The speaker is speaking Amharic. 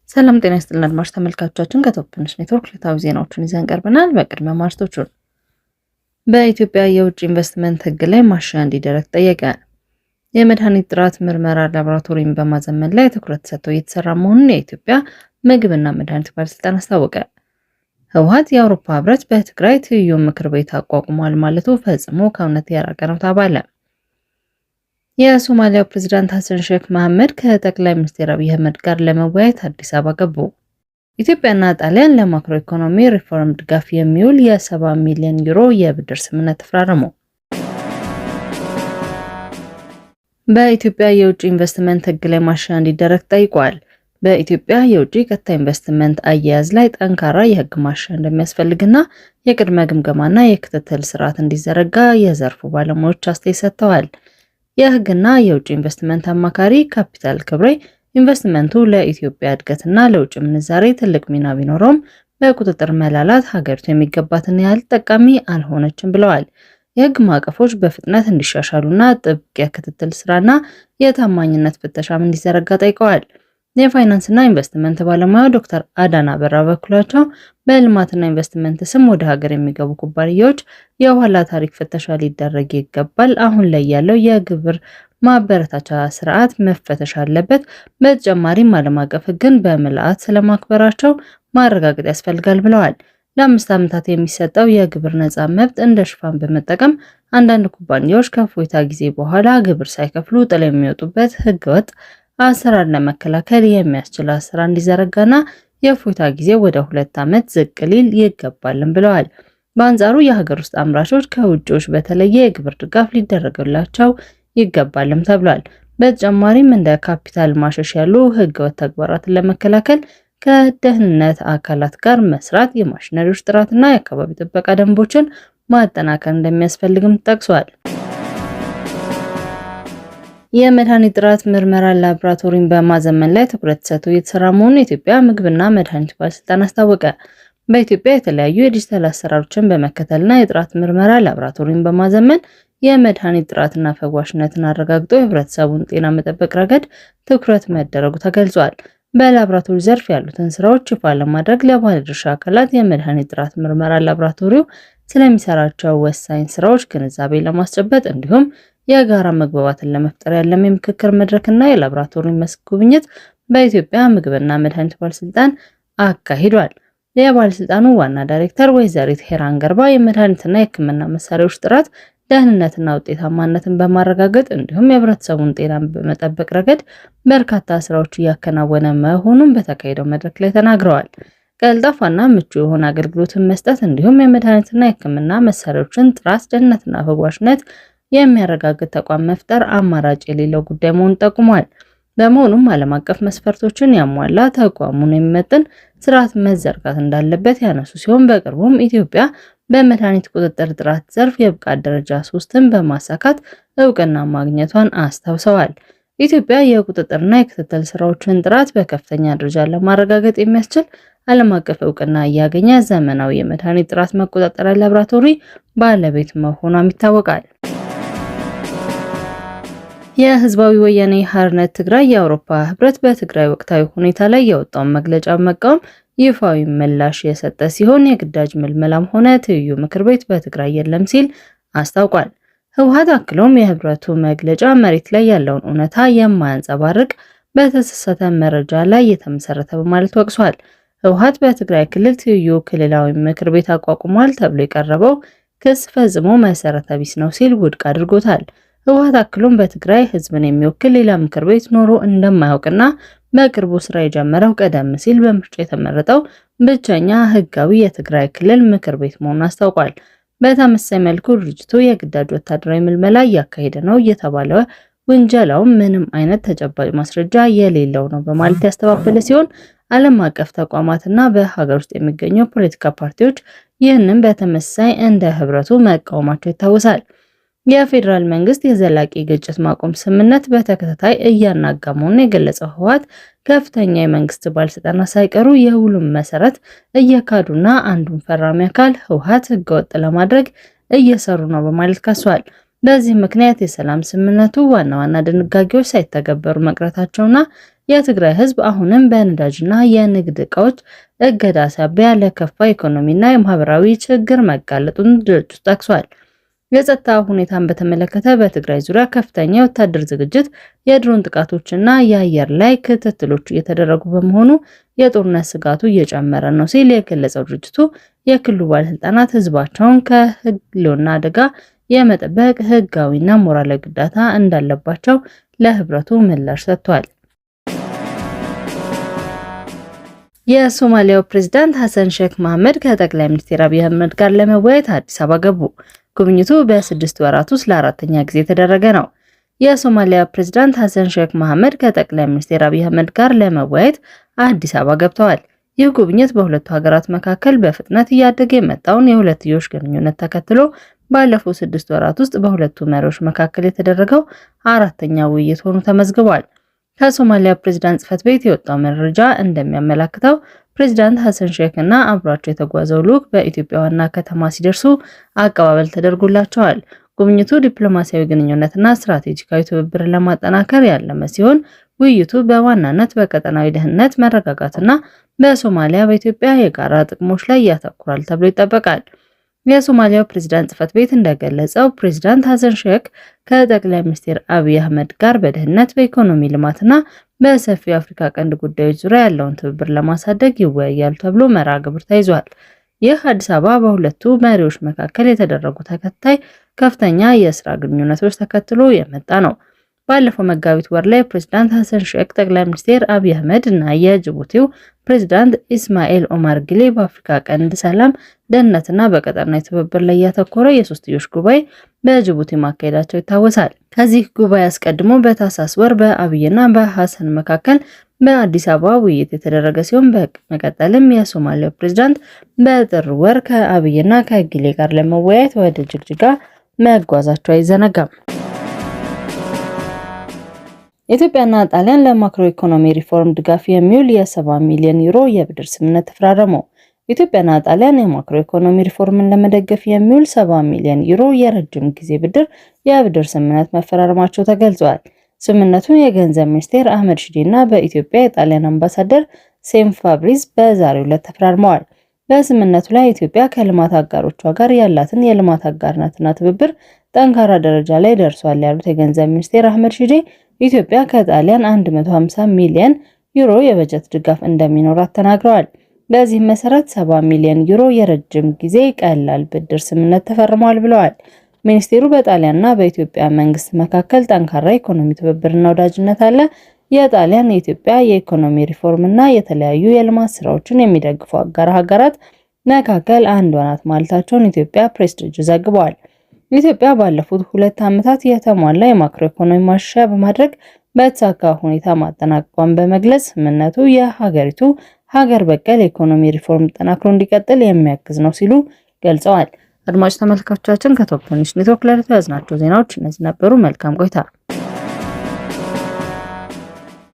ሰላም ጤና ይስጥልን አድማጭ ተመልካቾቻችን ከቶፕንሽ ኔትወርክ ዕለታዊ ዜናዎችን ይዘን ቀርበናል። በቅድሚያ ማርቶቹን በኢትዮጵያ የውጭ ኢንቨስትመንት ሕግ ላይ ማሻሻያ እንዲደረግ ጠየቀ። የመድኃኒት ጥራት ምርመራ ላቦራቶሪን በማዘመን ላይ ትኩረት ሰጥቶ እየተሰራ መሆኑን የኢትዮጵያ ምግብና መድኃኒት ባለስልጣን አስታወቀ። ህወሓት የአውሮፓ ህብረት በትግራይ ትይዩ ምክር ቤት አቋቁሟል ማለቱ ፈጽሞ ከእውነት የራቀ ነው ተባለ። የሶማሊያው ፕሬዝዳንት ሐሰን ሼክ መሐመድ ከጠቅላይ ሚኒስትር አብይ አህመድ ጋር ለመወያየት አዲስ አበባ ገቡ። ኢትዮጵያና ጣሊያን ለማክሮ ኢኮኖሚ ሪፎርም ድጋፍ የሚውል የ70 ሚሊዮን ዩሮ የብድር ስምምነት ተፈራረሙ። በኢትዮጵያ የውጭ ኢንቨስትመንት ሕግ ላይ ማሻሻያ እንዲደረግ ጠይቋል። በኢትዮጵያ የውጭ ቀጥታ ኢንቨስትመንት አያያዝ ላይ ጠንካራ የሕግ ማሻሻያ እንደሚያስፈልግና የቅድመ ግምገማና የክትትል ስርዓት እንዲዘረጋ የዘርፉ ባለሙያዎች አስተያየት ሰጥተዋል። የሕግና የውጭ ኢንቨስትመንት አማካሪ ካፒታል ክብሬ ኢንቨስትመንቱ ለኢትዮጵያ እድገትና ለውጭ ምንዛሬ ትልቅ ሚና ቢኖረውም በቁጥጥር መላላት ሀገሪቱ የሚገባትን ያህል ጠቃሚ አልሆነችም ብለዋል። የሕግ ማዕቀፎች በፍጥነት እንዲሻሻሉና ጥብቅ የክትትል ስራና የታማኝነት ፍተሻም እንዲዘረጋ ጠይቀዋል። የፋይናንስና ኢንቨስትመንት ባለሙያ ዶክተር አዳና በራ በኩላቸው በልማትና ኢንቨስትመንት ስም ወደ ሀገር የሚገቡ ኩባንያዎች የኋላ ታሪክ ፍተሻ ሊደረግ ይገባል። አሁን ላይ ያለው የግብር ማበረታቻ ስርዓት መፈተሽ አለበት። በተጨማሪም ዓለም አቀፍ ሕግን በምልአት ስለማክበራቸው ማረጋገጥ ያስፈልጋል ብለዋል። ለ5 ዓመታት የሚሰጠው የግብር ነፃ መብት እንደ ሽፋን በመጠቀም አንዳንድ ኩባንያዎች ከእፎይታ ጊዜ በኋላ ግብር ሳይከፍሉ ጥለው የሚወጡበት ህገወጥ አሰራር ለመከላከል የሚያስችል አሰራር እንዲዘረጋና የእፎይታ ጊዜ ወደ 2 ዓመት ዝቅ ሊል ይገባልም ብለዋል። በአንጻሩ የሀገር ውስጥ አምራቾች ከውጭዎች በተለየ የግብር ድጋፍ ሊደረግላቸው ይገባልም ተብሏል። በተጨማሪም እንደ ካፒታል ማሸሽ ያሉ ህገወጥ ተግባራትን ለመከላከል ከደህንነት አካላት ጋር መስራት፣ የማሽነሪዎች ጥራትና የአካባቢ ጥበቃ ደንቦችን ማጠናከር እንደሚያስፈልግም ጠቅሷል። የመድኃኒት ጥራት ምርመራ ላቦራቶሪን በማዘመን ላይ ትኩረት ሰጥቶ እየተሰራ መሆኑን የኢትዮጵያ ምግብና መድኃኒት ባለስልጣን አስታወቀ። በኢትዮጵያ የተለያዩ የዲጂታል አሰራሮችን በመከተልና የጥራት ምርመራ ላቦራቶሪን በማዘመን የመድኃኒት ጥራትና ፈዋሽነትን አረጋግጦ የህብረተሰቡን ጤና መጠበቅ ረገድ ትኩረት መደረጉ ተገልጿል። በላቦራቶሪ ዘርፍ ያሉትን ስራዎች ይፋ ለማድረግ ለባለድርሻ አካላት የመድኃኒት ጥራት ምርመራ ላቦራቶሪው ስለሚሰራቸው ወሳኝ ስራዎች ግንዛቤ ለማስጨበጥ እንዲሁም የጋራ መግባባትን ለመፍጠር ያለም የምክክር መድረክና የላቦራቶሪ መስክ ጉብኝት በኢትዮጵያ ምግብና መድኃኒት ባለስልጣን አካሂዷል። የባለስልጣኑ ዋና ዳይሬክተር ወይዘሪት ሄራን ገርባ የመድኃኒትና የሕክምና መሳሪያዎች ጥራት፣ ደህንነትና ውጤታማነትን በማረጋገጥ እንዲሁም የህብረተሰቡን ጤና በመጠበቅ ረገድ በርካታ ስራዎች እያከናወነ መሆኑን በተካሄደው መድረክ ላይ ተናግረዋል። ቀልጣፋና ምቹ የሆነ አገልግሎትን መስጠት እንዲሁም የመድኃኒትና የሕክምና መሳሪያዎችን ጥራት፣ ደህንነትና ፈዋሽነት የሚያረጋግጥ ተቋም መፍጠር አማራጭ የሌለው ጉዳይ መሆኑን ጠቁሟል። በመሆኑም ዓለም አቀፍ መስፈርቶችን ያሟላ ተቋሙን የሚመጥን ስርዓት መዘርጋት እንዳለበት ያነሱ ሲሆን በቅርቡም ኢትዮጵያ በመድኃኒት ቁጥጥር ጥራት ዘርፍ የብቃት ደረጃ 3ን በማሳካት እውቅና ማግኘቷን አስታውሰዋል። ኢትዮጵያ የቁጥጥርና የክትትል ስራዎችን ጥራት በከፍተኛ ደረጃ ለማረጋገጥ የሚያስችል ዓለም አቀፍ እውቅና እያገኘ ዘመናዊ የመድኃኒት ጥራት መቆጣጠሪያ ላቦራቶሪ ባለቤት መሆኗም ይታወቃል። የህዝባዊ ወያኔ ሓርነት ትግራይ የአውሮፓ ህብረት በትግራይ ወቅታዊ ሁኔታ ላይ የወጣውን መግለጫ መቃወም ይፋዊ ምላሽ የሰጠ ሲሆን የግዳጅ ምልመላም ሆነ ትይዩ ምክር ቤት በትግራይ የለም ሲል አስታውቋል። ህወሓት አክሎም የህብረቱ መግለጫ መሬት ላይ ያለውን እውነታ የማያንጸባርቅ በተሳሳተ መረጃ ላይ የተመሰረተ በማለት ወቅሷል። ህወሓት በትግራይ ክልል ትይዩ ክልላዊ ምክር ቤት አቋቁሟል ተብሎ የቀረበው ክስ ፈጽሞ መሰረተ ቢስ ነው ሲል ውድቅ አድርጎታል። ህወሓት አክሎም በትግራይ ህዝብን የሚወክል ሌላ ምክር ቤት ኖሮ እንደማያውቅና በቅርቡ ስራ የጀመረው ቀደም ሲል በምርጫ የተመረጠው ብቸኛ ህጋዊ የትግራይ ክልል ምክር ቤት መሆኑን አስታውቋል። በተመሳሳይ መልኩ ድርጅቱ የግዳጅ ወታደራዊ ምልመላ እያካሄደ ነው እየተባለ ውንጀላው ምንም አይነት ተጨባጭ ማስረጃ የሌለው ነው በማለት ያስተባበለ ሲሆን ዓለም አቀፍ ተቋማትና በሀገር ውስጥ የሚገኙ ፖለቲካ ፓርቲዎች ይህንን በተመሳሳይ እንደ ህብረቱ መቃወማቸው ይታወሳል። የፌዴራል መንግስት የዘላቂ ግጭት ማቆም ስምምነት በተከታታይ እያናጋ መሆኑን የገለጸው ህወሓት ከፍተኛ የመንግስት ባለስልጣናት ሳይቀሩ የውሉን መሰረት እየካዱና አንዱን ፈራሚ አካል ህወሓት ህገወጥ ለማድረግ እየሰሩ ነው በማለት ከሷል። በዚህ ምክንያት የሰላም ስምምነቱ ዋና ድንጋጌዎች ሳይተገበሩ መቅረታቸውና የትግራይ ህዝብ አሁንም በነዳጅና የንግድ ዕቃዎች እገዳ ሳቢያ ለከፋ ኢኮኖሚና የማህበራዊ ችግር መጋለጡን ድርጅቱ ጠቅሷል። የጸጥታ ሁኔታን በተመለከተ በትግራይ ዙሪያ ከፍተኛ የወታደር ዝግጅት፣ የድሮን ጥቃቶችና የአየር ላይ ክትትሎች እየተደረጉ በመሆኑ የጦርነት ስጋቱ እየጨመረ ነው ሲል የገለጸው ድርጅቱ የክልሉ ባለስልጣናት ህዝባቸውን ከህልውና አደጋ የመጠበቅ ህጋዊና ሞራላዊ ግዴታ እንዳለባቸው ለህብረቱ ምላሽ ሰጥቷል። የሶማሊያው ፕሬዝዳንት ሐሰን ሼክ መሐመድ ከጠቅላይ ሚኒስትር አብይ አህመድ ጋር ለመወያየት አዲስ አበባ ገቡ። ጉብኝቱ በ6 ወራት ውስጥ ለአራተኛ ጊዜ የተደረገ ነው። የሶማሊያ ፕሬዝዳንት ሐሰን ሼክ መሐመድ ከጠቅላይ ሚኒስትር አብይ አህመድ ጋር ለመወያየት አዲስ አበባ ገብተዋል። ይህ ጉብኝት በሁለቱ ሀገራት መካከል በፍጥነት እያደገ የመጣውን የሁለትዮሽ ግንኙነት ተከትሎ ባለፉት 6 ወራት ውስጥ በሁለቱ መሪዎች መካከል የተደረገው አራተኛ ውይይት ሆኖ ተመዝግቧል። ከሶማሊያ ፕሬዝዳንት ጽሕፈት ቤት የወጣው መረጃ እንደሚያመለክተው ፕሬዝዳንት ሐሰን ሼክ እና አብሯቸው የተጓዘው ልዑክ በኢትዮጵያ ዋና ከተማ ሲደርሱ አቀባበል ተደርጎላቸዋል። ጉብኝቱ ዲፕሎማሲያዊ ግንኙነትና ስትራቴጂካዊ ትብብርን ለማጠናከር ያለመ ሲሆን ውይይቱ በዋናነት በቀጠናዊ ደህንነት፣ መረጋጋትና በሶማሊያ በኢትዮጵያ የጋራ ጥቅሞች ላይ ያተኩራል ተብሎ ይጠበቃል። የሶማሊያው ፕሬዝዳንት ጽሕፈት ቤት እንደገለጸው ፕሬዝዳንት ሐሰን ሼክ ከጠቅላይ ሚኒስትር አብይ አህመድ ጋር በደህንነት፣ በኢኮኖሚ ልማትና በሰፊው የአፍሪካ ቀንድ ጉዳዮች ዙሪያ ያለውን ትብብር ለማሳደግ ይወያያሉ ተብሎ መርሃ ግብር ተይዟል። ይህ አዲስ አበባ በሁለቱ መሪዎች መካከል የተደረጉ ተከታይ ከፍተኛ የስራ ግንኙነቶች ተከትሎ የመጣ ነው። ባለፈው መጋቢት ወር ላይ ፕሬዝዳንት ሐሰን ሼክ ጠቅላይ ሚኒስትር አብይ አህመድ እና የጅቡቲው ፕሬዝዳንት ኢስማኤል ኦማር ጊሌ በአፍሪካ ቀንድ ሰላም፣ ደህንነትና በቀጠናዊ ትብብር ላይ ያተኮረ የሶስትዮሽ ጉባኤ በጅቡቲ ማካሄዳቸው ይታወሳል። ከዚህ ጉባኤ አስቀድሞ በታህሳስ ወር በአብይና በሐሰን መካከል በአዲስ አበባ ውይይት የተደረገ ሲሆን በመቀጠልም የሶማሊያው ፕሬዝዳንት በጥር ወር ከአብይና ከጊሌ ጋር ለመወያየት ወደ ጅግጅጋ መጓዛቸው አይዘነጋም። ኢትዮጵያና ጣሊያን ለማክሮ ኢኮኖሚ ሪፎርም ድጋፍ የሚውል የ70 ሚሊዮን ዩሮ የብድር ስምምነት ተፈራረሙ። ኢትዮጵያና ጣሊያን የማክሮ ኢኮኖሚ ሪፎርምን ለመደገፍ የሚውል 70 ሚሊዮን ዩሮ የረጅም ጊዜ የብድር ስምምነት መፈራረማቸው ተገልጿል። ስምምነቱን የገንዘብ ሚኒስቴር አህመድ ሺዴ እና በኢትዮጵያ የጣሊያን አምባሳደር ሴም ፋብሪዝ በዛሬው ዕለት ተፈራርመዋል። በስምምነቱ ላይ ኢትዮጵያ ከልማት አጋሮቿ ጋር ያላትን የልማት አጋርነትና ትብብር ጠንካራ ደረጃ ላይ ደርሷል ያሉት የገንዘብ ሚኒስቴር አህመድ ሺዴ ኢትዮጵያ ከጣሊያን 150 ሚሊዮን ዩሮ የበጀት ድጋፍ እንደሚኖራት ተናግረዋል። በዚህም መሰረት 70 ሚሊዮን ዩሮ የረጅም ጊዜ ቀላል ብድር ስምምነት ተፈርሟል ብለዋል። ሚኒስቴሩ በጣሊያንና በኢትዮጵያ መንግስት መካከል ጠንካራ ኢኮኖሚ ትብብርና ወዳጅነት አለ። የጣሊያን የኢትዮጵያ የኢኮኖሚ ሪፎርምና የተለያዩ የልማት ስራዎችን የሚደግፉ አጋር ሀገራት መካከል አንዷ ናት ማለታቸውን ኢትዮጵያ ፕሬስ ድርጅት ዘግቧል። ኢትዮጵያ ባለፉት 2 ዓመታት የተሟላ የማክሮ ኢኮኖሚ ማሻሻያ በማድረግ በተሳካ ሁኔታ ማጠናቀቋን በመግለጽ ስምምነቱ የሀገሪቱ ሀገር በቀል የኢኮኖሚ ሪፎርም ተጠናክሮ እንዲቀጥል የሚያግዝ ነው ሲሉ ገልጸዋል። አድማጭ ተመልካቾቻችን ከቶፕ ኒውስ ኔትወርክ ለዕለቱ ያዝናቸው ዜናዎች እነዚህ ነበሩ። መልካም ቆይታ።